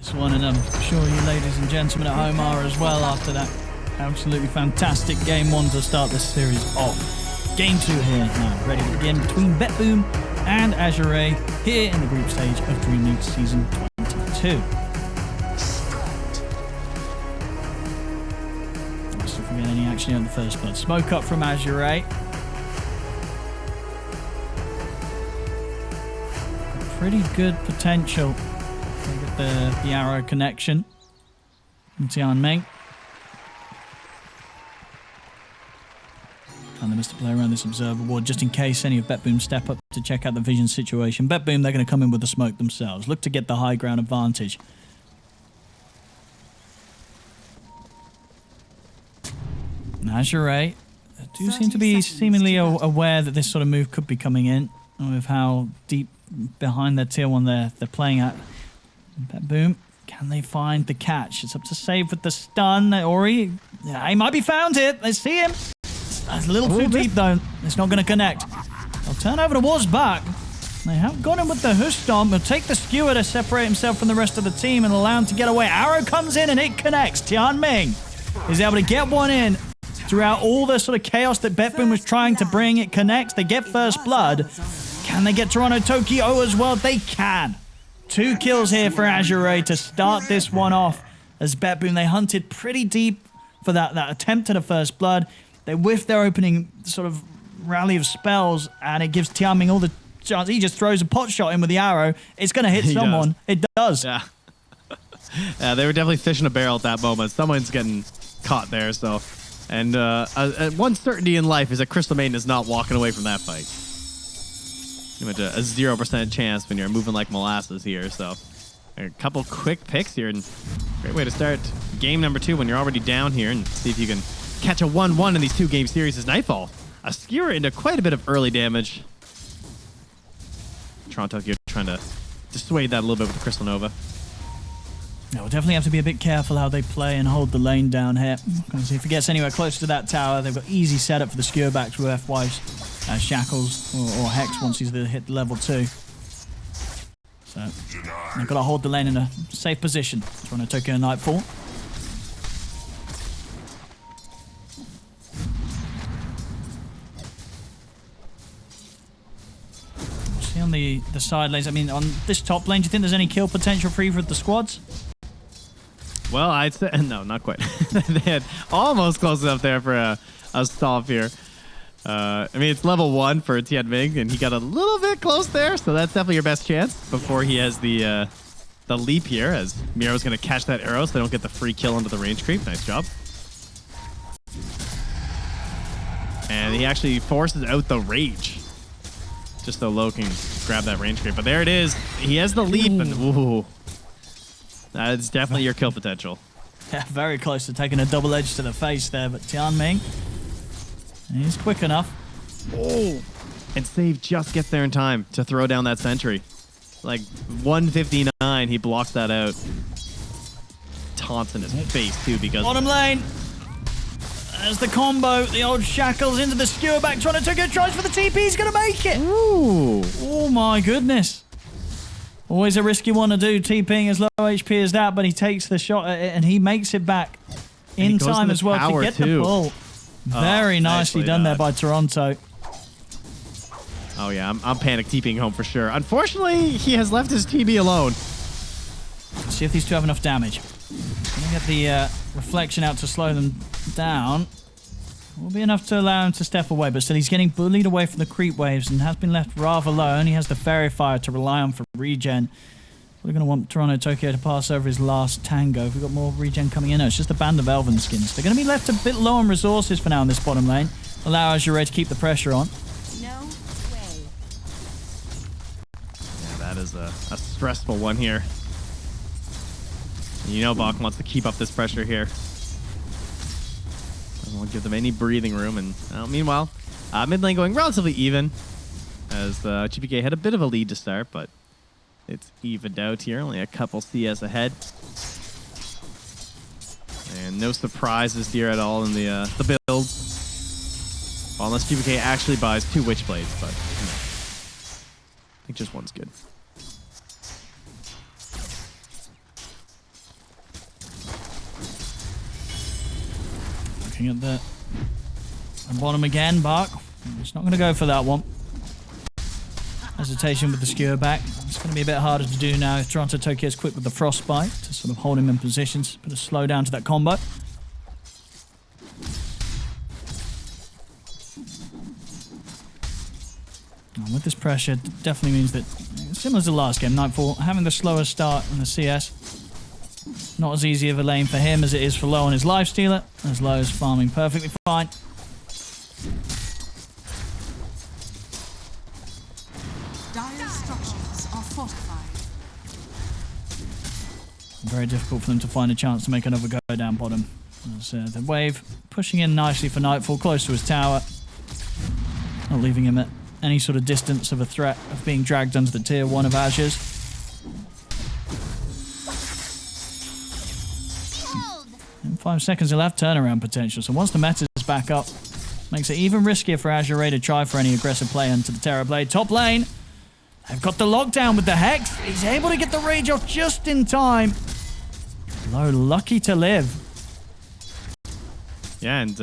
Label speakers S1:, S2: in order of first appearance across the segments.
S1: this one, and I'm sure you ladies and gentlemen at home are as well after that absolutely fantastic Game 1 to start this series off. Game 2 here now, ready to begin between BetBoom and Azure here in the group stage of DreamLeague Season 22. Let's see if we get any action on the first blood. Smoke up from Azure. Pretty good potential. Look at the arrow connection. Tianming. And they missed a play around this observer ward just in case any of BetBoom step up to check out the vision situation. BetBoom, they're going to come in with the smoke themselves. Look to get the high ground advantage. And Azure do seem to be seemingly aware that this sort of move could be coming in with how deep behind their tier 1 they're playing at. BetBoom, can they find the catch? It's up to save with the stun. Ori, yeah, he might be found here. Let's see him. It's a little too deep though. It's not going to connect. They'll turn over towards back. They have got him with the Hush Stomp. He'll take the skewer to separate himself from the rest of the team and allow him to get away. Arrow comes in and it connects. Tianming is able to get one in. Throughout all the sort of chaos that BetBoom was trying to bring, it connects. They get first blood. Can they get Toronto Tokyo as well? They can. 2 kills here for Azure to start this one off. As BetBoom, they hunted pretty deep for that attempt at a first blood. They whiffed their opening sort of rally of spells, and it gives Tianming all the chance. He just throws a pot shot in with the arrow. It's going to hit someone. It does.
S2: Yeah. Yeah, they were definitely fishing a barrel at that moment. Someone's getting caught there, so... And one certainty in life is that Crystal Maiden is not walking away from that fight. Pretty much a 0% chance when you're moving like molasses here. So a couple quick picks here, and great way to start game number 2 when you're already down here, and see if you can catch a 1-1 in these 2-game series. Is Nightfall a skewer into quite a bit of early damage. Toronto here trying to dissuade that a little bit with the Crystal Nova.
S1: Yeah, we'll definitely have to be a bit careful how they play and hold the lane down here. Because if it gets anywhere close to that tower, they've got easy setup for the skewer backs with FYs, Shackles or Hex once he's hit level 2. So they've got to hold the lane in a safe position. Trying to Tokyo Nightfall. See on the side lanes, I mean, on this top lane, do you think there's any kill potential for either of the squads?
S2: Well, I'd say no, not quite. They had almost close enough there for a stop here. I mean, it's level 1 for Tianming, and he got a little bit close there, so that's definitely your best chance before he has the leap here, as Miro's going to catch that arrow so they don't get the free kill into the range creep. Nice job. And he actually forces out the rage, just so Low can grab that range creep. But there it is. He has the leap, and ooh. That's definitely your kill potential.
S1: Yeah, very close to taking a double edge to the face there, but Tianming, he's quick enough.
S2: Oh, and Save just gets there in time to throw down that sentry. Like 159, he blocks that out. Taunts in his face too because
S1: bottom lane. There's the combo. The old Shackles into the skewer back. Trying to take a tries for the TP. He's going to make it.
S2: Ooh.
S1: Oh my goodness. Always a risky one to do, TPing as low HP as that, but he takes the shot at it and he makes it back in time as well to get the pull. Very nicely done there by Toronto.
S2: Oh yeah, I'm panic TPing home for sure. Unfortunately, he has left his TB alone.
S1: Let's see if these two have enough damage. Gonna get the reflection out to slow them down. Will be enough to allow him to step away, but still he's getting bullied away from the creep waves and has been left rather low. Only has the Fairy Fire to rely on for regen. We're going to want Toronto Tokyo to pass over his last tango. Have we got more regen coming in? No, it's just a band of Elven skins. They're going to be left a bit low on resources for now in this bottom lane. Allow Azure to keep the pressure on.
S3: No way.
S2: Yeah, that is a stressful one here. You know Bach wants to keep up this pressure here. Doesn't want to give them any breathing room. And meanwhile, mid lane going relatively even, as GPK had a bit of a lead to start, but it's evened out here. Only a couple CS ahead. And no surprises here at all in the build. Well, unless GPK actually buys 2 Witchblades, but I think just one's good.
S1: Looking at the bottom again, Bark. He's not going to go for that one. Hesitation with the skewer back. It's going to be a bit harder to do now if Toronto Tokyo is quick with the frostbite to sort of hold him in positions. Put a slow down to that combo. And with this pressure, it definitely means that, similar to the last game, Nightfall, having the slower start in the CS, not as easy of a lane for him as it is for Low on his lifestealer, as Low is farming perfectly fine.
S4: Dire structures are fortified.
S1: Very difficult for them to find a chance to make another go down bottom. As, the wave pushing in nicely for Nightfall, close to his tower. Not leaving him at any sort of distance of a threat of being dragged under the tier 1 of Azure's. And 5 seconds left, turnaround potential. So once the meta is back up, makes it even riskier for Azure Ray to try for any aggressive play into the Terror Blade. Top lane, they've got the lockdown with the Hex. He's able to get the Rage off just in time. Low lucky to live.
S2: Yeah, and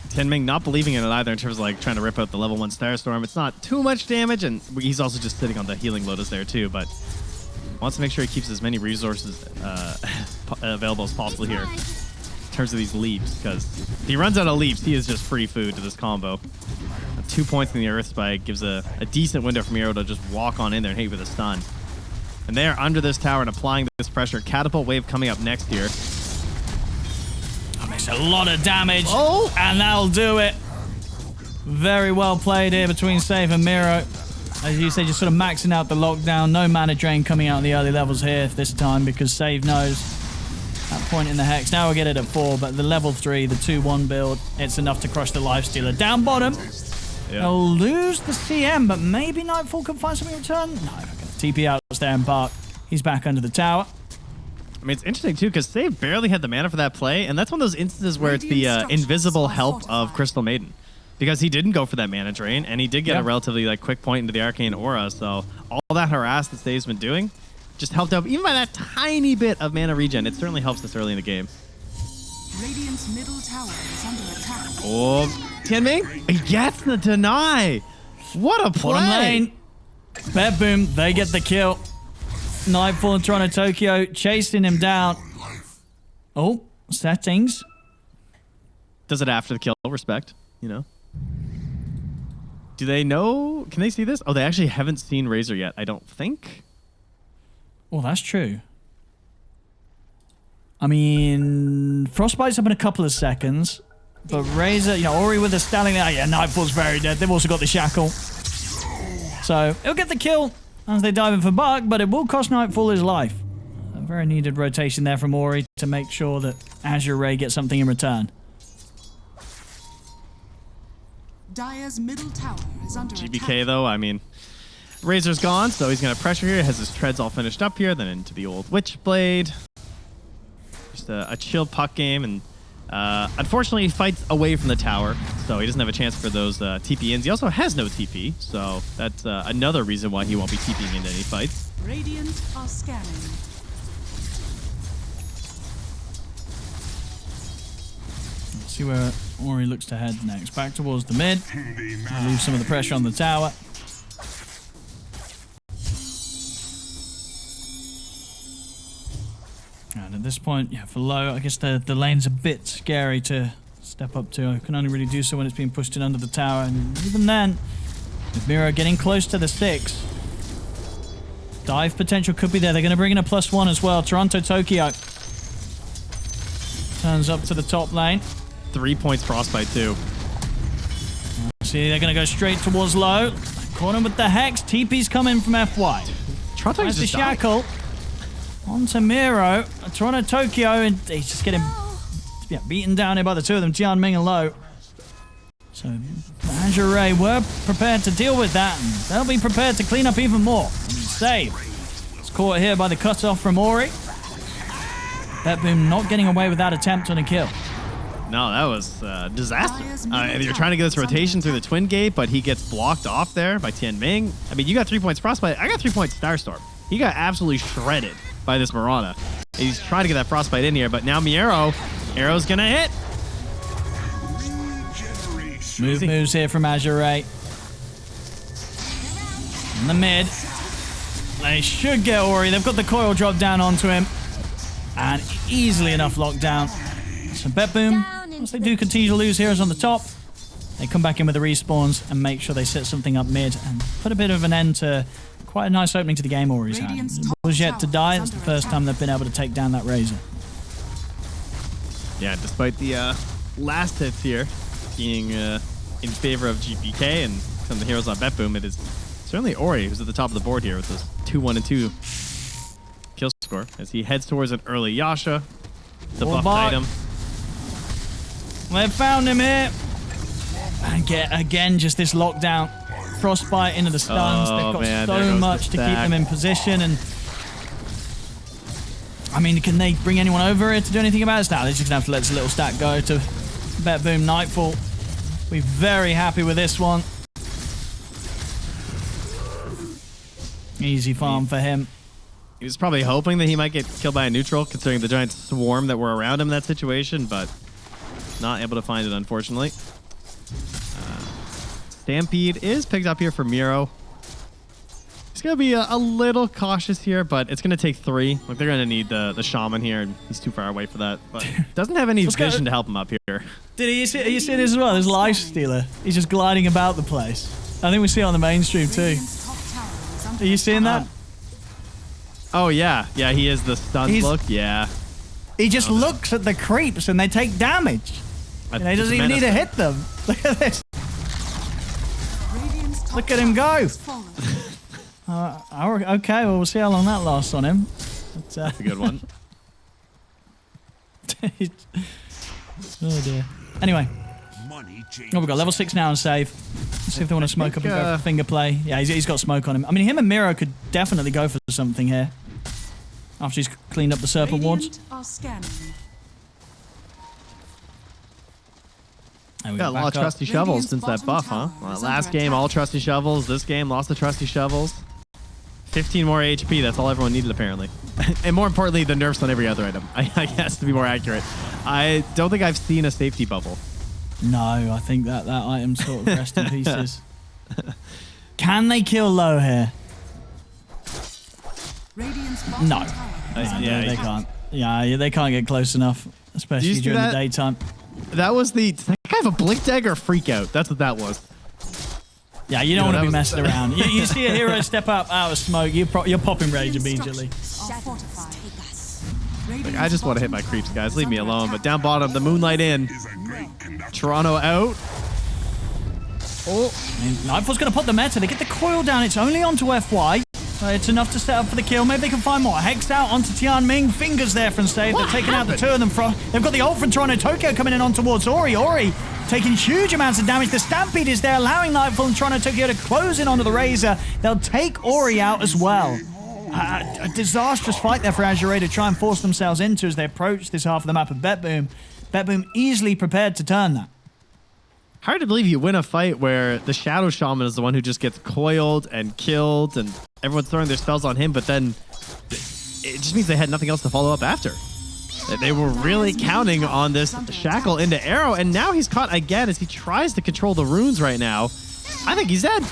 S2: Tianming not believing in it either in terms of like trying to rip out the level 1 Starstorm. It's not too much damage, and he's also just sitting on the healing Lotus there too, but wants to make sure he keeps as many resources available as possible here in terms of these leaps, because if he runs out of leaps, he is just free food to this combo. 2 points in the Earth Spike gives a decent window for Miro to just walk on in there and hit with a stun. And they are under this tower and applying this pressure. Catapult wave coming up next here.
S1: Makes a lot of damage.
S2: Oh!
S1: And that'll do it. Very well played here between Save and Miro. As you said, just sort of maxing out the lockdown. No mana drain coming out in the early levels here this time because Save knows that point in the Hex. Now we'll get it at 4, but the level 3, the 2-1 build, it's enough to crush the Lifestealer. Down bottom.
S2: Yeah.
S1: They'll lose the CM, but maybe Nightfall can find something in return. No, TP out there and Bark. He's back under the tower.
S2: I mean, it's interesting, too, because Save barely had the mana for that play, and that's one of those instances where it's the invisible help of Crystal Maiden. Because he didn't go for that mana drain, and he did get a relatively quick point into the Arcane Aura, so all that harass that Save's been doing just helped out, even by that tiny bit of mana regen. It certainly helps us early in the game.
S4: Radiant's middle tower is under attack.
S2: Oh, Tianming, he gets the deny. What a play.
S1: Bottom lane. BetBoom, they get the kill. Nightfall and Toronto Tokyo chasing him down. Oh, settings.
S2: Does it after the kill, respect, you know. Do they know? Can they see this? Oh, they actually haven't seen Razor yet, I don't think.
S1: Oh, that's true. I mean, Frostbite's up in a couple of seconds. But Razor, you know, Ori with the Stallion there. Yeah, Nightfall's very dead. They've also got the Shackle. So, it'll get the kill as they dive in for Buck, but it will cost Nightfall his life. A very needed rotation there from Ori to make sure that Azure Ray gets something in return.
S4: Dire's middle tower is under
S2: GBK,
S4: attack.
S2: though, I mean, Razor's gone, so he's going to pressure here. Has his treads all finished up here, then into the old Witchblade. Just a chill puck game, and unfortunately, he fights away from the tower, so he doesn't have a chance for those TP ins. He also has no TP, so that's another reason why he won't be TPing into any fights.
S4: Radiant are scanning.
S1: Let's see where Ori looks to head next. Back towards the mid. Leave some of the pressure on the tower. And at this point, yeah, for Low, I guess the lane's a bit scary to step up to. I can only really do so when it's being pushed in under the tower. And even then, with Miro getting close to the 6, dive potential could be there. They're going to bring in a +1 as well. Toronto Tokyo turns up to the top lane.
S2: 3 points Frostbite, too.
S1: See, they're going to go straight towards Low. Caught him with the Hex. TP's coming from FY.
S2: Toronto
S1: That's the
S2: just died.
S1: Shackle. Onto Miro. Toronto Tokyo, and he's just getting beaten down here by the two of them, Tianming and Low. So Azure Ray were prepared to deal with that, and they'll be prepared to clean up even more. And Save. It's caught here by the cutoff from Ori. BetBoom not getting away with that attempt on a kill.
S2: No, that was disaster. You're trying to get this rotation through the Twin Gate, but he gets blocked off there by Tianming. I mean, you got 3 points Frostbite. I got 3 points Starstorm. He got absolutely shredded by this Mirana. He's trying to get that Frostbite in here, but now Arrow's gonna hit.
S1: Smooth moves here from Azure. In the mid. They should get Ori. They've got the coil drop down onto him. And easily enough locked down. So BetBoom, once they do continue to lose heroes on the top, they come back in with the respawns and make sure they set something up mid and put a bit of an end to quite a nice opening to the game Ori's had. Was yet to die. It's the first time they've been able to take down that Razor.
S2: Yeah, despite the last hits here being in favor of GPK and some of the heroes on BetBoom, it is certainly Ori who's at the top of the board here with this 2-1 and 2 kill score as he heads towards an early Yasha, the buffed item.
S1: They found him here. And again, just this lockdown. Frostbite into the stuns. They've got so much to keep them in position. And I mean, can they bring anyone over here to do anything about it? Now they're just gonna have to let this little stack go to BetBoom Nightfall. We're very happy with this one. Easy farm for him.
S2: He was probably hoping that he might get killed by a neutral, considering the giant swarm that were around him in that situation, but not able to find it, unfortunately. Stampede is picked up here for Miro. He's going to be a little cautious here, but it's going to take 3. Like, they're going to need the shaman here, and he's too far away for that. But doesn't have any vision to help him up here.
S1: Did you see this as well? There's Lifestealer. He's just gliding about the place. I think we see it on the mainstream too. Are you seeing that?
S2: Oh, yeah. Yeah, he is the stunned look. Yeah.
S1: He just looks at the creeps and they take damage. He doesn't even need to hit them. Look at this. Look at him go. Okay, well, we'll see how long that lasts on him. But,
S2: that's a good one.
S1: Oh, dear. Anyway. We've got level 6 now and save. Let's see if they want to smoke up and go for finger play. Yeah, he's got smoke on him. I mean, him and Miro could definitely go for something here. After he's cleaned up the Serpent wards.
S2: Got a lot of trusty shovels since that buff, huh? Last game, all trusty shovels. This game, lost the trusty shovels. 15 more HP. That's all everyone needed, apparently. And more importantly, the nerfs on every other item. I guess, to be more accurate. I don't think I've seen a safety bubble.
S1: No, I think that item's sort of rest in pieces. Can they kill low here? No.
S2: Yeah,
S1: they can't. Yeah, they can't get close enough, especially during the daytime.
S2: That was the... Did that guy have a blink dagger or freak out? That's what that was.
S1: Yeah, you don't want to be messing around. You see a hero step up out of smoke, you're popping rage immediately.
S2: Like, I just want to hit my creeps, guys. Leave me alone. But down bottom, the Moonlight in. Toronto out.
S1: Oh, Nightfall's going to put the meta. They get the coil down. It's only onto FY. It's enough to set up for the kill. Maybe they can find more. Hex out onto Tianming. Fingers there from Save. They're taking out the 2 of them. They've got the ult from Toronto Tokyo coming in on towards Ori. Ori taking huge amounts of damage. The Stampede is there, allowing Nightfall and Toronto Tokyo to close in onto the Razor. They'll take Ori out as well. A disastrous fight there for Azure to try and force themselves into as they approach this half of the map of BetBoom. BetBoom easily prepared to turn that.
S2: Hard to believe you win a fight where the Shadow Shaman is the one who just gets coiled and killed and everyone's throwing their spells on him, but then it just means they had nothing else to follow up after. They were really counting on this shackle into arrow, and now he's caught again as he tries to control the runes right now. I think he's dead.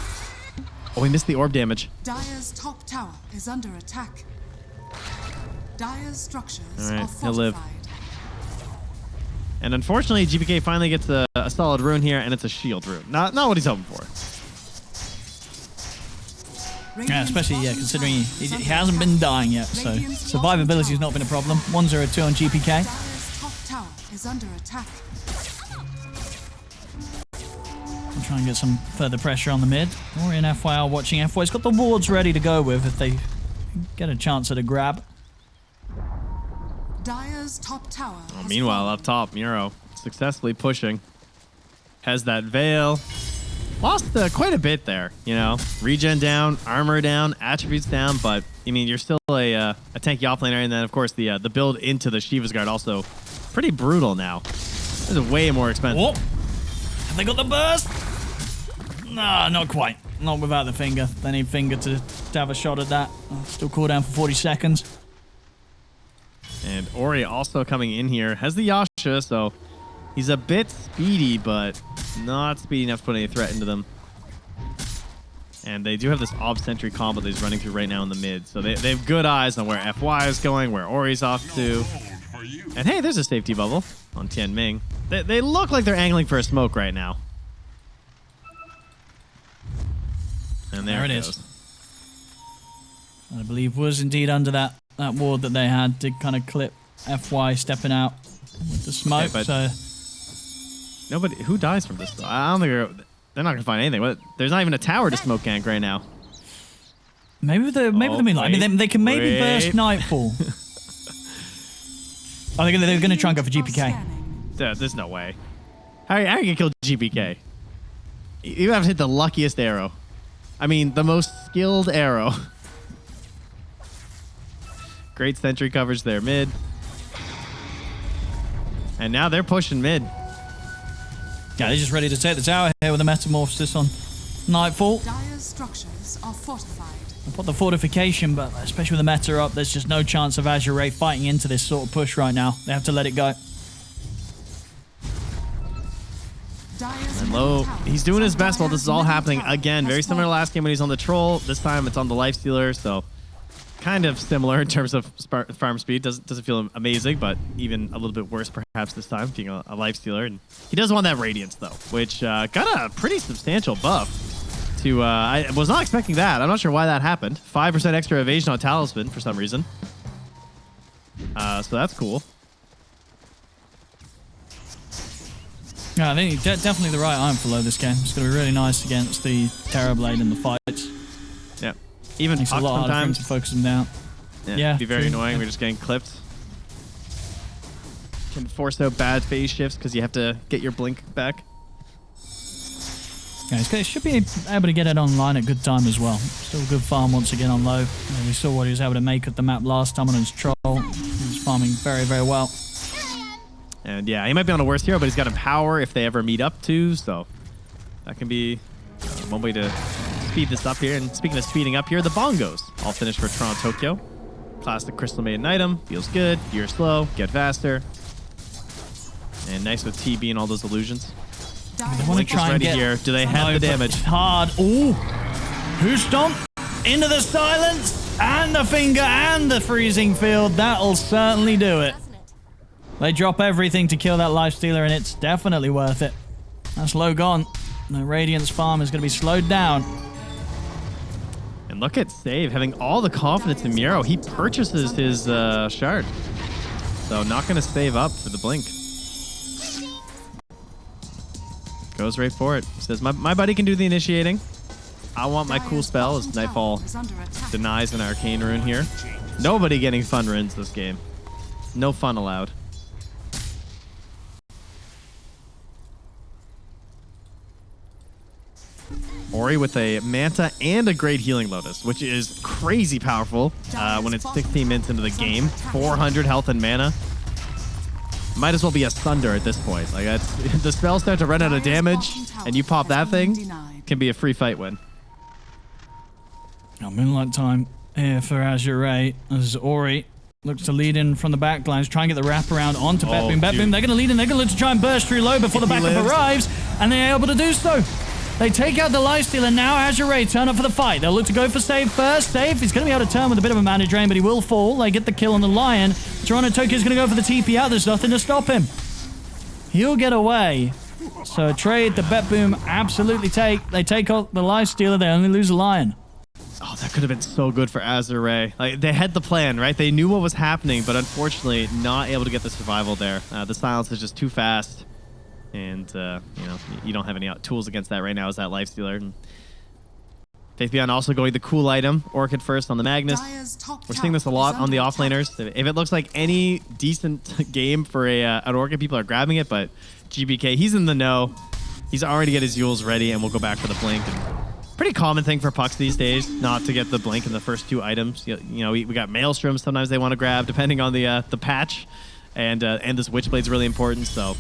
S2: Oh, he missed the orb damage.
S4: Dire's top tower is under attack. Dire's structures
S2: are
S4: fortified.
S2: he'll live. And unfortunately, GPK finally gets a solid rune here, and it's a shield rune. Not what he's hoping for.
S1: Yeah, especially considering he hasn't been dying yet, so survivability has not been a problem. 1-0-2 on GPK.
S4: Dire's top tower is under attack.
S1: I'll try and get some further pressure on the mid. Ori and FY are watching. FY's got the wards ready to go with if they get a chance at a grab.
S4: Dire's top tower.
S2: Meanwhile, up top, Miro successfully pushing. Has that veil. Lost quite a bit there, you know. Regen down, armor down, attributes down, but I mean, you're still a tanky offlaner, and then of course the build into the Shiva's Guard also pretty brutal now. This is way more expensive.
S1: Oh. Have they got the burst? No, not quite. Not without the finger. They need finger to have a shot at that. Still cooldown for 40 seconds.
S2: And Ori also coming in here has the Yasha, so he's a bit speedy, but Not speedy enough to put any threat into them. And they do have this Ob Sentry combo that he's running through right now in the mid. So they have good eyes on where FY is going, where Ori's off to. And hey, there's a safety bubble on Tian Ming. They look like they're angling for a smoke right now. And there it is.
S1: I believe was indeed under that ward that they had to kind of clip FY stepping out with the smoke.
S2: Okay, so nobody who dies from this. I don't think they're not gonna find anything. There's not even a tower to smoke gank right now.
S1: Maybe the meanwhile. I mean, they can maybe burst Nightfall. They're gonna try and go for GPK.
S2: There's no way. How are you gonna kill GPK? You have hit the luckiest arrow. I mean, the most skilled arrow. Great sentry coverage there mid. And now they're pushing mid.
S1: Yeah, they're just ready to take the tower here with a Metamorphosis on Nightfall.
S4: Dire's structures are fortified.
S1: I'll put the fortification, but especially with the meta up, there's just no chance of Azure fighting into this sort of push right now. They have to let it go.
S2: And low, he's doing his best while this is all happening. Again, very similar to last game when he's on the Troll. This time it's on the Lifestealer, so kind of similar in terms of farm speed. Doesn't feel amazing, but even a little bit worse perhaps this time, being a Lifestealer. And he does want that Radiance though, which got a pretty substantial buff. I was not expecting that. I'm not sure why that happened. 5% extra evasion on Talisman for some reason. So that's cool.
S1: Yeah, I think definitely the right item for low this game. It's going to be really nice against the Terrorblade in the fights.
S2: Yeah. Even
S1: Makes it a lot harder for him to focus him down.
S2: Yeah, it'd be very annoying. We're just getting clipped. Can force out bad phase shifts because you have to get your blink back.
S1: Yeah, he should be able to get it online at good time as well. Still good farm once again on low. We saw what he was able to make of the map last time on his Troll. He was farming very, very well.
S2: And yeah, he might be on a worse hero, but he's got Empower if they ever meet up too, so that can be one way to speed this up here. And speaking of speeding up here, the bongos all finished for Toronto Tokyo. Classic Crystal Maiden item, feels good, you're slow, get faster. And nice with TB and all those illusions.
S1: They want to try and get
S2: here. Do they have the damage?
S1: Hard. Ooh. Who stomp into the silence and the finger and the freezing field. That'll certainly do it. They drop everything to kill that Lifestealer, and it's definitely worth it. That's low gone. The Radiance farm is going to be slowed down.
S2: And look at Save having all the confidence in Miro. He purchases his shard. So not going to save up for the blink. Goes right for it. He says, my buddy can do the initiating. I want my cool spell as Nightfall denies an arcane rune here. Nobody getting fun runes this game. No fun allowed. Ori with a Manta and a Great Healing Lotus, which is crazy powerful when it's 16 minutes into the game. 400 health and mana. Might as well be a Sunder at this point. Like the spells start to run out of damage, and you pop that thing, can be a free fight win.
S1: Now, Moonlight time here for Azure as Ori looks to lead in from the back lines, try and get the wraparound onto BetBoom. BetBoom, they're going to lead in, they're going to look to try and burst through low before the backup arrives, and they're able to do so. They take out the Lifestealer now. Azure turn up for the fight. They'll look to go for Save first. Save, he's going to be able to turn with a bit of a mana drain, but he will fall. They get the kill on the Lion. Toronto Tokyo's going to go for the TP out. There's nothing to stop him. He'll get away. So a trade the BetBoom absolutely take. They take out the Lifestealer. They only lose a Lion.
S2: Oh, that could have been so good for Azure. Like, they had the plan, right? They knew what was happening, but unfortunately not able to get the survival there. The silence is just too fast. And, you don't have any tools against that right now as that Lifestealer. And Faith Beyond also going the cool item, Orchid first on the Magnus. We're seeing this a lot on the offlaners. If it looks like any decent game for an Orchid, people are grabbing it, but GBK, he's in the know. He's already got his Yules ready, and we'll go back for the Blink. And pretty common thing for pucks these days, not to get the Blink in the first two items. We got Maelstrom, sometimes they want to grab, depending on the patch. And this Witchblade's really important, so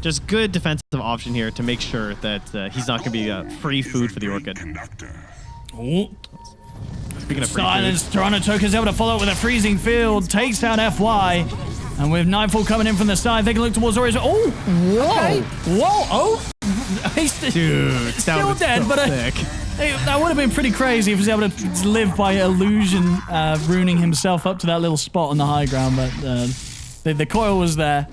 S2: just good defensive option here to make sure that he's not going to be free food for the Orchid.
S1: Ooh.
S2: Speaking of free
S1: silence,
S2: food,
S1: Toronto Tokyo's able to follow up with a freezing field, takes out FY, and with Nightfall coming in from the side, they can look towards Ori. Oh, whoa,
S2: okay.
S1: Whoa, oh, He's
S2: Dude,
S1: still dead,
S2: so
S1: but
S2: sick.
S1: that would have been pretty crazy if he was able to live by illusion, ruining himself up to that little spot on the high ground. But the coil was there,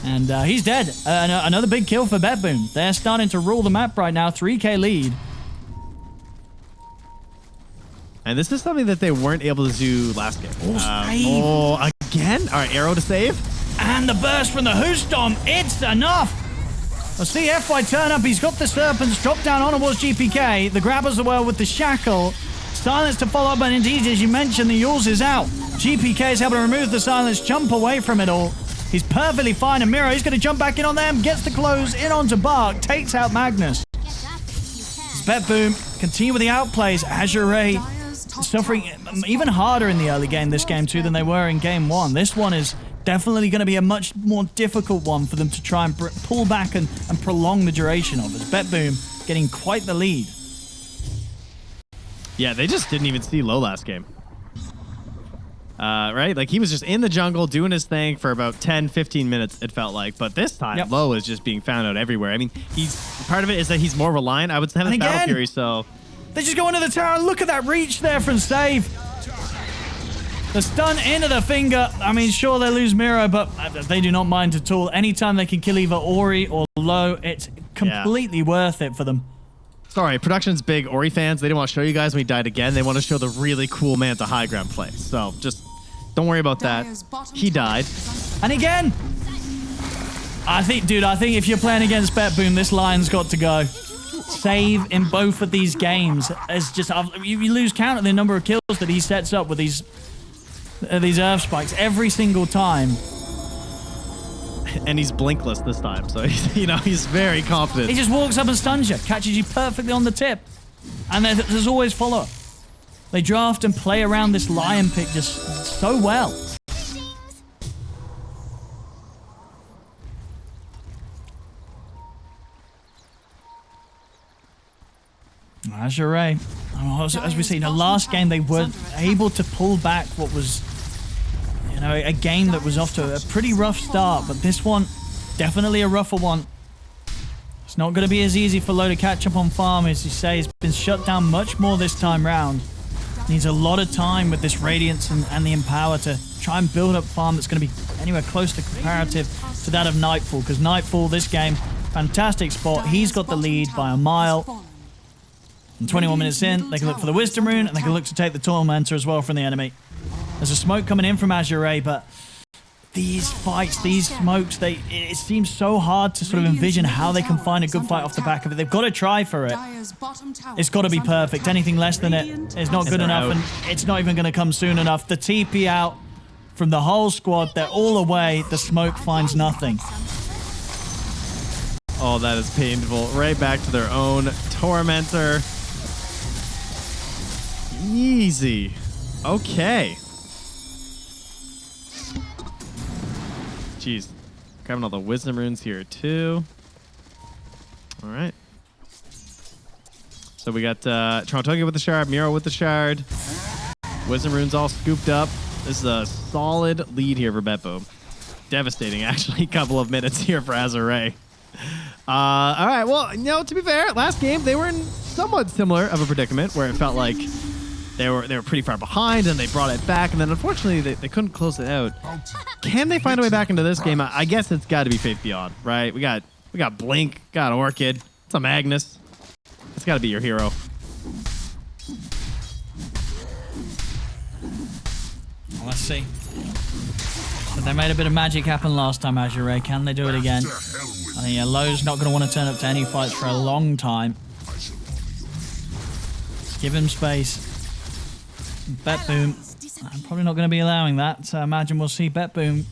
S1: and he's dead. Another big kill for BetBoom. They're starting to rule the map right now. 3K lead.
S2: And this is something that they weren't able to do last game.
S1: Save.
S2: Again? All right, arrow to save.
S1: And the burst from the Hoostomp. It's enough. Well, CF turn up. He's got the Serpents drop down on towards GPK. The grab as well with the Shackle. Silence to follow up, and indeed, as you mentioned, the Yules is out. GPK is able to remove the Silence, jump away from it all. He's perfectly fine. And Miro, he's going to jump back in on them, gets the close in onto Bark, takes out Magnus. BetBoom continue with the outplays. Azure suffering even harder in the early game this game too than they were in game one. This one is definitely going to be a much more difficult one for them to try and pull back and prolong the duration of it. BetBoom getting quite the lead.
S2: Yeah, they just didn't even see Low last game. Right? Like, he was just in the jungle doing his thing for about 10, 15 minutes, it felt like. But this time, Low is just being found out everywhere. I mean, part of it is that he's more reliant, I would say, on his Battle Fury, so...
S1: They just go into the tower, and look at that reach there from Save. The stun into the finger. I mean, sure, they lose Miro, but they do not mind at all. Anytime they can kill either Ori or Low, it's completely worth it for them.
S2: Sorry, production's big Ori fans. They didn't want to show you guys when he died again. They want to show the really cool man to high ground play. So just don't worry about that. He died.
S1: And again. I think if you're playing against BetBoom, this line's got to go. Save in both of these games is just you lose count of the number of kills that he sets up with these earth spikes every single time.
S2: And he's blinkless this time, so he's very confident.
S1: He just walks up and stuns you, catches you perfectly on the tip, and there's always follow-up. They draft and play around this lion pick just so well. Azure, as we see, in the last game, they were able to pull back what was, a game that was off to a pretty rough start, but this one, definitely a rougher one. It's not going to be as easy for Low to catch up on farm, as you say. It's been shut down much more this time round. Needs a lot of time with this Radiance and the Empower to try and build up farm that's going to be anywhere close to comparative to that of Nightfall, because Nightfall, this game, fantastic spot. He's got the lead by a mile. And 21 minutes in, they can look for the Wisdom Rune, and they can look to take the Tormentor as well from the enemy. There's a smoke coming in from Azure, but these fights, these smokes, it seems so hard to sort of envision how they can find a good fight off the back of it. They've got to try for it. It's got to be perfect. Anything less than it is not good enough, and it's not even going to come soon enough. The TP out from the whole squad, they're all away. The smoke finds nothing.
S2: Oh, that is painful. Right back to their own Tormentor. Easy. Okay. Jeez. Grabbing all the Wisdom Runes here, too. All right. So we got Torontoga with the Shard, Miro with the Shard. Wisdom Runes all scooped up. This is a solid lead here for BetBoom. Devastating, actually. Couple of minutes here for Azure. All right. Well, to be fair, last game, they were in somewhat similar of a predicament where it felt like they were pretty far behind, and they brought it back, and then unfortunately they couldn't close it out. Can they find a way back into this game? I guess it's got to be Faith Beyond, right? We got Blink, got Orchid, it's a Magnus. It's got to be your hero.
S1: Let's see. But they made a bit of magic happen last time, Azure. Can they do it again? I think Low's not going to want to turn up to any fights for a long time. Let's give him space. BetBoom, I'm probably not going to be allowing that. So I imagine we'll see BetBoom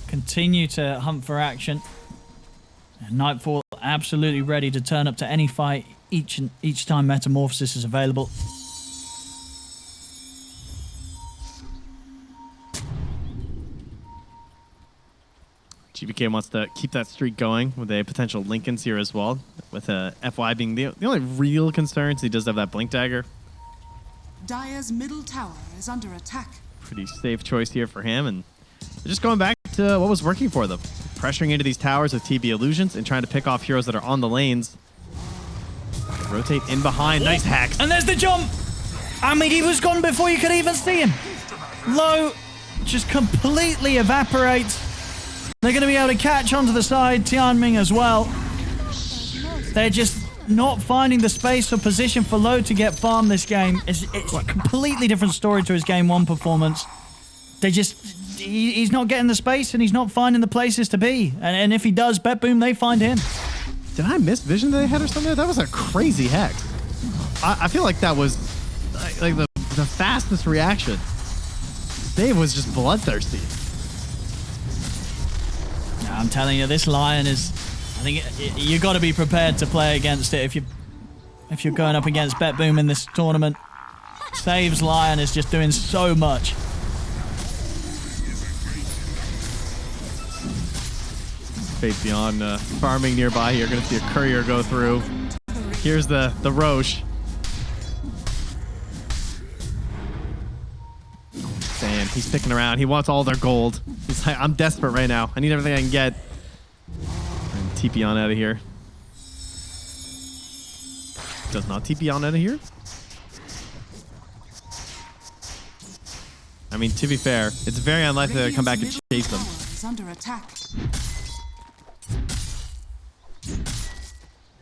S1: continue to hunt for action. And Nightfall absolutely ready to turn up to any fight each time Metamorphosis is available.
S2: GBK wants to keep that streak going with a potential Linken's here as well, with FY being the only real concern, since he does have that Blink Dagger.
S4: Dire's middle tower is under attack.
S2: Pretty safe choice here for him, and they're just going back to what was working for them. Pressuring into these towers with TB illusions and trying to pick off heroes that are on the lanes Rotate in behind. Nice hacks.
S1: And there's the jump. I mean, he was gone before you could even see him. Low just completely evaporates. They're going to be able to catch onto the side. Tianming as well. They're just not finding the space or position for Low to get farm this game. It's a completely different story to his game 1 performance. He's not getting the space and he's not finding the places to be. And if he does, BetBoom, they find him.
S2: Did I miss vision that they had or something? That was a crazy hex. I feel like that was like the fastest reaction. Dave was just bloodthirsty.
S1: I'm telling you, this Lion is... I think you got to be prepared to play against it if you're going up against BetBoom in this tournament. Saves Lion is just doing so much.
S2: Fate Beyond farming nearby. You're going to see a courier go through. Here's the Roche. Saying he's picking around. He wants all their gold. He's like, I'm desperate right now. I need everything I can get. And TP on out of here. Does not TP on out of here. I mean, to be fair, it's very unlikely to come back and chase them.
S4: Is under attack.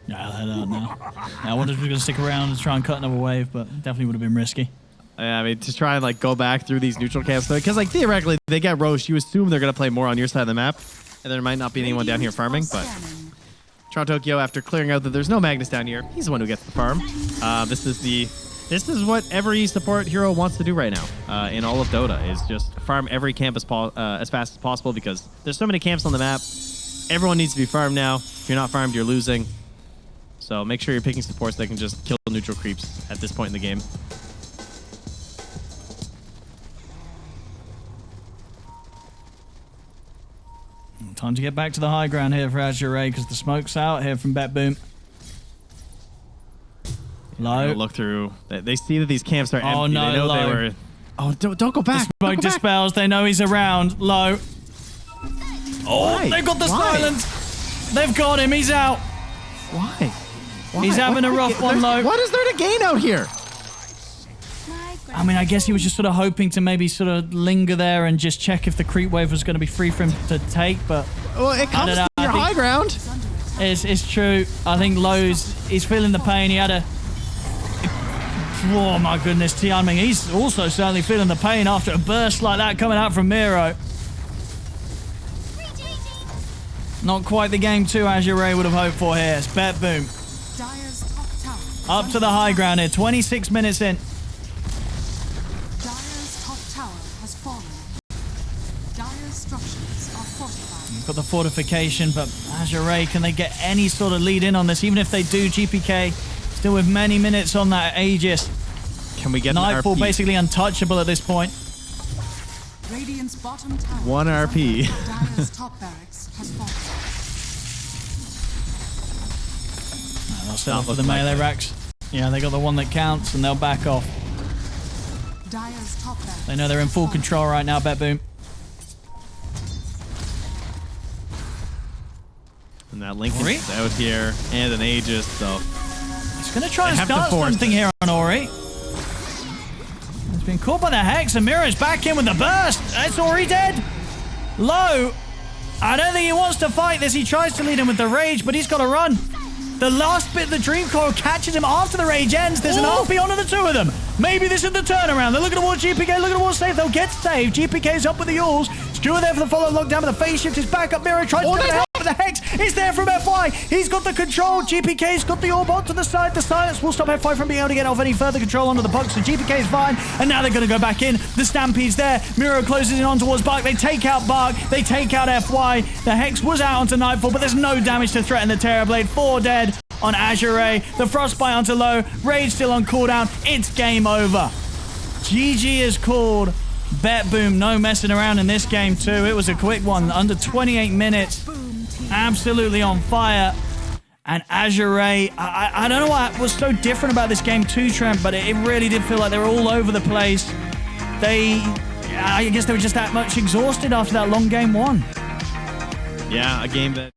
S1: Yeah, I'll head out now. I wondered if we were going to stick around and try and cut another wave, but definitely would have been risky.
S2: Yeah, I mean, to try and like go back through these neutral camps, because like theoretically they get Roche, you assume they're going to play more on your side of the map, and there might not be anyone down here farming, but Toronto Tokyo, after clearing out that there's no Magnus down here, he's the one who gets the farm. This is what every support hero wants to do right now in all of Dota, is just farm every camp as fast as possible, because there's so many camps on the map. Everyone needs to be farmed now. If you're not farmed, you're losing. So make sure you're picking supports that can just kill neutral creeps at this point in the game.
S1: Time to get back to the high ground here for Azure, because the smoke's out here from BetBoom. Low.
S2: Look through. They see that these camps are empty.
S1: Oh, no,
S2: they know
S1: Low.
S2: they were... Oh, don't go back.
S1: The smoke dispels. They know he's around. Low. Oh,
S2: Why?
S1: they've got the
S2: Why?
S1: silence. They've got him. He's out.
S2: Why? Why?
S1: He's having a rough one, Low.
S2: What is there to gain out here?
S1: I mean, I guess he was just sort of hoping to maybe sort of linger there and just check if the creep wave was going to be free for him to take, but...
S2: Well, it comes to your high ground.
S1: It's true. I think he's feeling the pain. He had a... Oh, my goodness, Tianming. He's also certainly feeling the pain after a burst like that coming out from Miro. Not quite the game 2 Azure would have hoped for here. It's BetBoom.
S4: Dire's top tower.
S1: Up to the high ground here. 26 minutes in.
S4: Dire's top tower has fallen. Dire's structures are fortified.
S1: Got the fortification, but Azure, can they get any sort of lead in on this? Even if they do, GPK still with many minutes on that Aegis.
S2: Can we get
S1: Nightfall
S2: an RP?
S1: basically untouchable at this point.
S4: Radiant's bottom tower.
S2: One RP.
S4: Dire's top barracks has fallen.
S1: They'll set up for the melee racks. Yeah, they got the one that counts, and they'll back off.
S4: Dire's top barracks.
S1: They know they're in full control right now, BetBoom.
S2: And that Link is out here, and an Aegis, so...
S1: He's going to try and
S2: have to
S1: start
S2: force
S1: something here on Ori. He's been caught by the Hex, and Miro's back in with the burst. It's Ori dead. Low. I don't think he wants to fight this. He tries to lead him with the Rage, but he's got to run. The last bit of the Dream Coil catches him after the Rage ends. There's an RP onto the two of them. Maybe this is the turnaround. They're looking towards GPK, looking towards safe. They'll get saved. GPK's up with the Yules. Stewart there for the follow lockdown, but the phase shift is back up. Miro tries to get the help, but the Hex is there from FY. He's got the control. GPK's got the orb onto the side. The silence will stop FY from being able to get off any further control onto the puck, so GPK is fine. And now they're going to go back in. The Stampede's there. Miro closes in on towards Bark. They take out Bark. They take out FY. The Hex was out onto Nightfall, but there's no damage to threaten the Terrorblade. 4 dead on Azure. The Frostbite onto Low. Rage still on cooldown. It's game over. GG is called. BetBoom, no messing around in this game too. It was a quick one, under 28 minutes. Absolutely on fire. And Azure, I don't know what was so different about this game too, Trent, but it really did feel like they were all over the place. I guess they were just that much exhausted after that long game 1.
S2: Yeah, a game that...